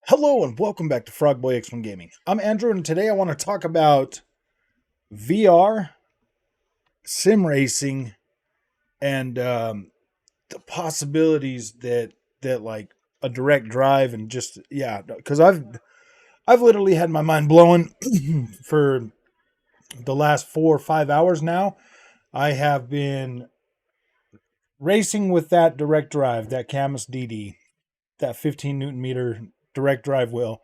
Hello and welcome back to Frogboy X1 Gaming. I'm Andrew and today I want to talk about VR, sim racing, and the possibilities that like a direct drive and just because I've literally had my mind blowing for the last 4 or 5 hours now. I have been racing with that direct drive, that CAMMUS DD, that 15 Newton meter direct drive wheel.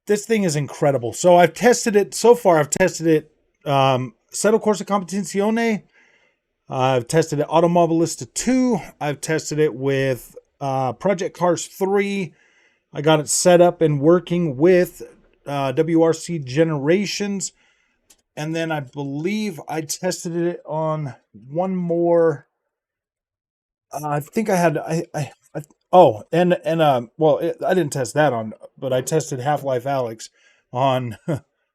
This thing is incredible. So I've tested it so far. I've tested it Settle Corsa Competizione. I've tested it Automobilista 2. I've tested it with Project Cars 3. I got it set up and working with WRC Generations. And then I believe I tested it on one more. I think I had oh, I didn't test that on, but I tested Half-Life Alyx on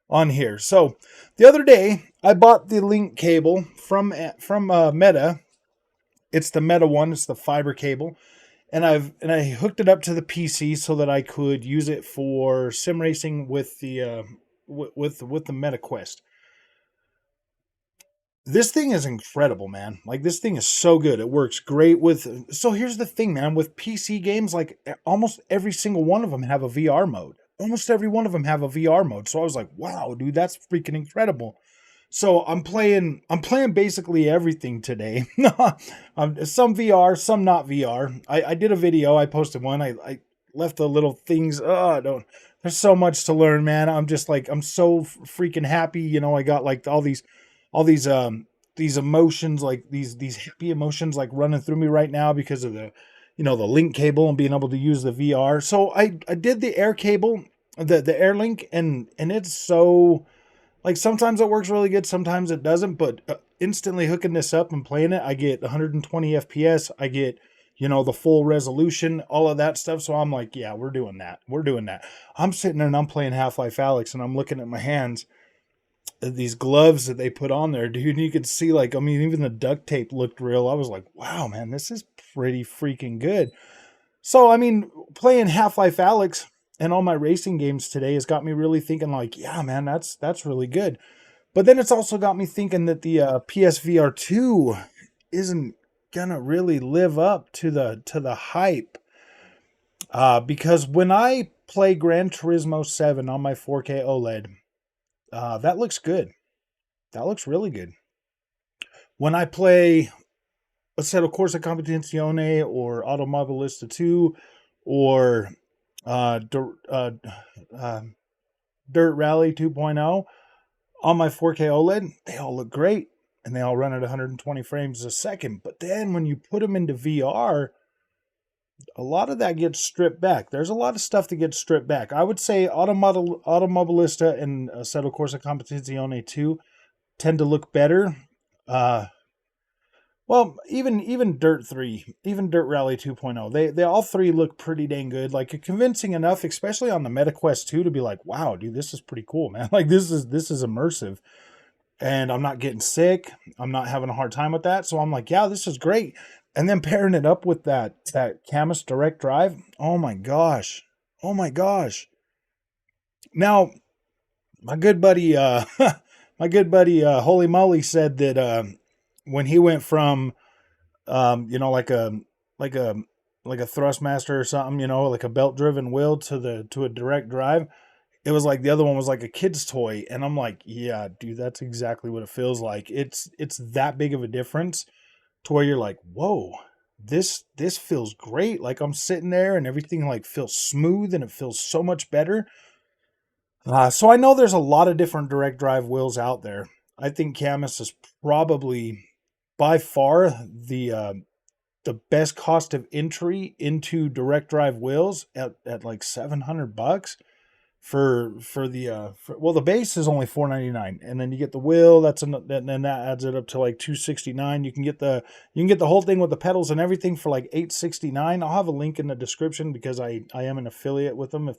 on here. So the other day I bought the link cable from Meta. It's the Meta one. It's the fiber cable, and I hooked it up to the PC so that I could use it for sim racing with the with the Meta Quest. This thing is incredible, man. Like, this thing is so good. It works great with... So here's the thing, man. With PC games, like, almost every single one of them have a VR mode. Almost every one of them have a VR mode. So I was like, wow, dude, that's freaking incredible. So I'm playing basically everything today. Some VR, some not VR. I did a video. I posted one. I left the little things. There's so much to learn, man. I'm just like, I'm so freaking happy. You know, I got like all these emotions, like these happy emotions like running through me right now because of the link cable and being able to use the VR. So I did the air cable, the air link, and it's so, like, sometimes it works really good, sometimes it doesn't, but instantly hooking this up and playing it, I get 120 FPS, I get the full resolution, all of that stuff. So I'm like, yeah, we're doing that. I'm sitting there and I'm playing Half-Life Alyx and I'm looking at my hands, these gloves that they put on there, dude, and you could see, like, I mean, even the duct tape looked real. I was like, wow, man, this is pretty freaking good. So, I mean, playing Half-Life Alyx and all my racing games today has got me really thinking, like, yeah, man, that's really good. But then it's also got me thinking that the PSVR 2 isn't gonna really live up to the hype. Because when I play Gran Turismo 7 on my 4K OLED, that looks good. That looks really good. When I play Assetto Corsa Competizione or Automobilista 2 or Dirt Rally 2.0 on my 4K OLED, they all look great and they all run at 120 frames a second. But then when you put them into VR, a lot of that gets stripped back. There's a lot of stuff that gets stripped back. I would say Automobilista and Assetto Corsa Competizione 2 tend to look better. Well, even Dirt 3, even Dirt Rally 2.0, they all three look pretty dang good. Like, convincing enough, especially on the MetaQuest 2, to be like, wow, dude, this is pretty cool, man. Like, this is immersive. And I'm not getting sick. I'm not having a hard time with that. So I'm like, yeah, this is great. And then pairing it up with that CAMMUS direct drive. Oh my gosh. Oh my gosh. Now, my good buddy Holy Moly said that when he went from like a Thrustmaster or something, like a belt driven wheel to a direct drive, it was like the other one was like a kid's toy. And I'm like, yeah, dude, that's exactly what it feels like. It's that big of a difference to where you're like, whoa, this feels great. Like, I'm sitting there and everything like feels smooth and it feels so much better. So I know there's a lot of different direct drive wheels out there. I think CAMMUS is probably by far the best cost of entry into direct drive wheels at like $700 for the base is only $499, and then you get the wheel, and then that adds it up to like $269. You can get the whole thing with the pedals and everything for like $869. I'll have a link in the description because I am an affiliate with them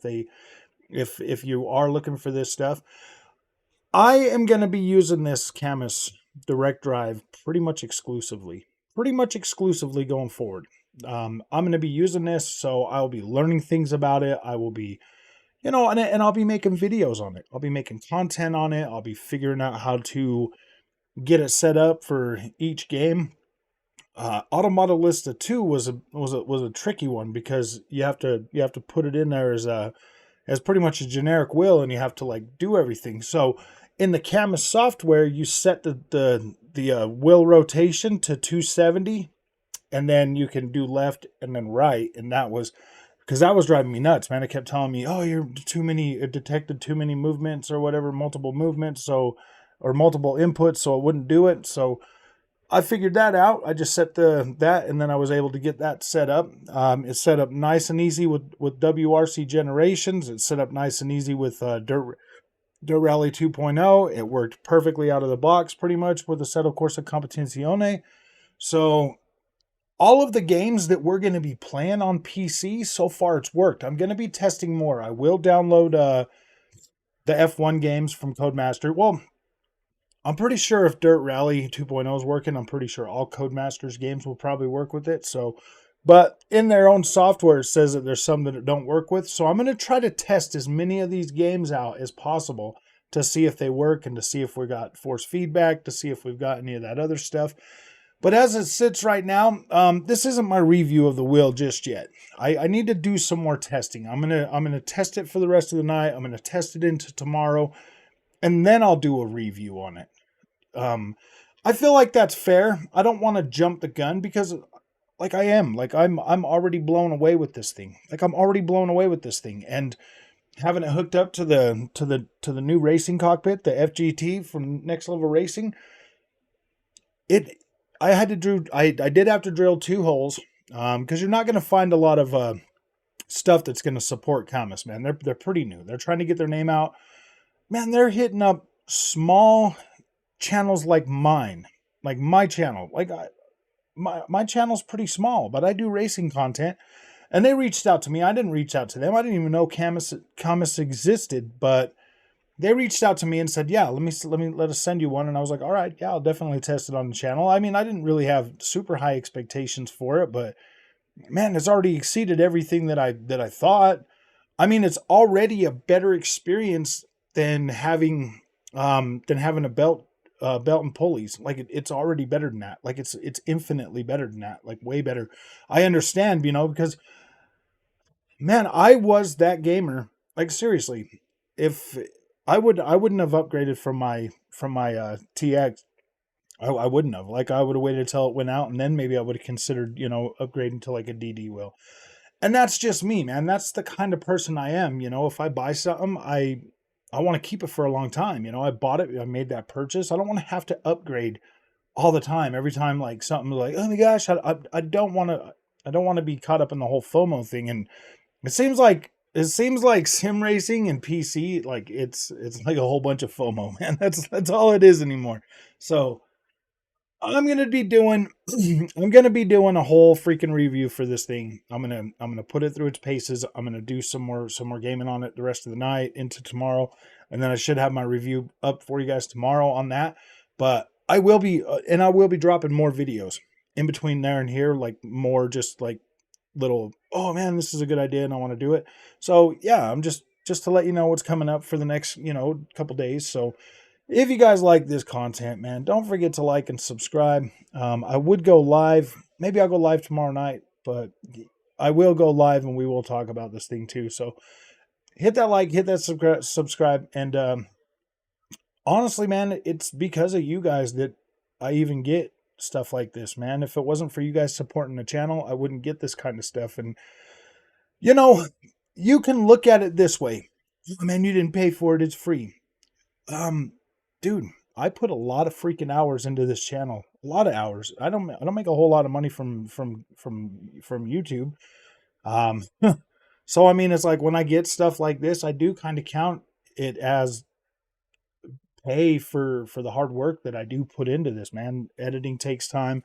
if you are looking for this stuff. I am going to be using this CAMMUS direct drive pretty much exclusively going forward. I'm going to be using this, so I'll be learning things about it. I will be, and I'll be making videos on it. I'll be making content on it. I'll be figuring out how to get it set up for each game. Automodelista 2 was a tricky one because you have to put it in there as pretty much a generic wheel, and you have to like do everything. So in the CAMMUS software, you set the wheel rotation to 270, and then you can do left and then right, and that was because that was driving me nuts, man. It kept telling me, "Oh, you're too many, it detected too many movements or whatever, multiple movements, so or multiple inputs, so it wouldn't do it." So I figured that out. I just set that, and then I was able to get that set up. It's set up nice and easy with WRC generations. It's set up nice and easy with Dirt Rally 2.0. It worked perfectly out of the box, pretty much with Assetto Corsa Competizione. So all of the games that we're going to be playing on PC, so far it's worked. I'm going to be testing more. I will download the F1 games from Codemaster. Well, I'm pretty sure if Dirt Rally 2.0 is working, I'm pretty sure all Codemasters games will probably work with it. So, but in their own software, it says that there's some that it don't work with. So I'm going to try to test as many of these games out as possible to see if they work and to see if we got force feedback, to see if we've got any of that other stuff. But as it sits right now, this isn't my review of the wheel just yet. I need to do some more testing. I'm gonna test it for the rest of the night. I'm gonna test it into tomorrow, and then I'll do a review on it. I feel like that's fair. I don't want to jump the gun because like I'm already blown away with this thing. Like I'm already blown away with this thing, and having it hooked up to the new racing cockpit, the FGT from Next Level Racing, it I did have to drill 2 holes because you're not going to find a lot of stuff that's going to support CAMMUS, man. They're pretty new. They're trying to get their name out. Man, they're hitting up small channels like mine, like my channel. Like my channel's pretty small, but I do racing content, and they reached out to me. I didn't reach out to them. I didn't even know CAMMUS existed, but they reached out to me and said, "Yeah, let us send you one." And I was like, "All right, yeah, I'll definitely test it on the channel." I mean, I didn't really have super high expectations for it, but man, it's already exceeded everything that I thought. I mean, it's already a better experience than having a belt and pulleys. Like it's already better than that. Like it's infinitely better than that. Like way better. I understand, because man, I was that gamer. Like seriously, if I wouldn't have upgraded from my TX. I wouldn't have. Like I would have waited until it went out, and then maybe I would have considered, upgrading to like a DD wheel. And that's just me, man. That's the kind of person I am. If I buy something, I want to keep it for a long time. I bought it, I made that purchase. I don't want to have to upgrade all the time. Every time like something like, oh my gosh, I don't want to. I don't want to be caught up in the whole FOMO thing. And it seems like sim racing and PC, like it's like a whole bunch of FOMO, man. That's all it is anymore. So I'm gonna be doing I'm gonna be doing a whole freaking review for this thing. I'm gonna put it through its paces. I'm gonna do some more gaming on it the rest of the night into tomorrow, and then I should have my review up for you guys tomorrow on that. But I will be dropping more videos in between there and here, like more just like little, oh man, this is a good idea and I want to do it. So yeah, I'm just to let you know what's coming up for the next couple days. So if you guys like this content, man, don't forget to like and subscribe. I would go live. Maybe I'll go live tomorrow night, but I will go live and we will talk about this thing too. So hit that like, hit that subscribe. And honestly, man, it's because of you guys that I even get stuff like this, man. If it wasn't for you guys supporting the channel, I wouldn't get this kind of stuff. And, you know, you can look at it this way. Oh, man, you didn't pay for it. It's free. Um, dude, I put a lot of freaking hours into this channel. A lot of hours. I don't make a whole lot of money from YouTube. Um, so I mean, it's like when I get stuff like this, I do kind of count it as pay for the hard work that I do put into this, man. Editing takes time.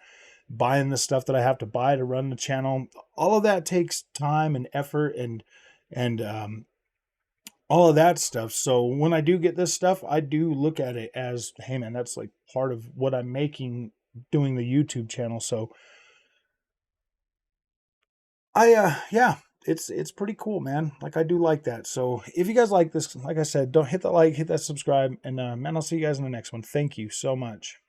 Buying the stuff that I have to buy to run the channel, all of that takes time and effort and all of that stuff. So when I do get this stuff, I do look at it as, hey man, that's like part of what I'm making doing the YouTube channel. So Yeah, it's pretty cool, man. Like, I do like that. So if you guys like this, like I said, don't hit that like, hit that subscribe, and man, I'll see you guys in the next one. Thank you so much.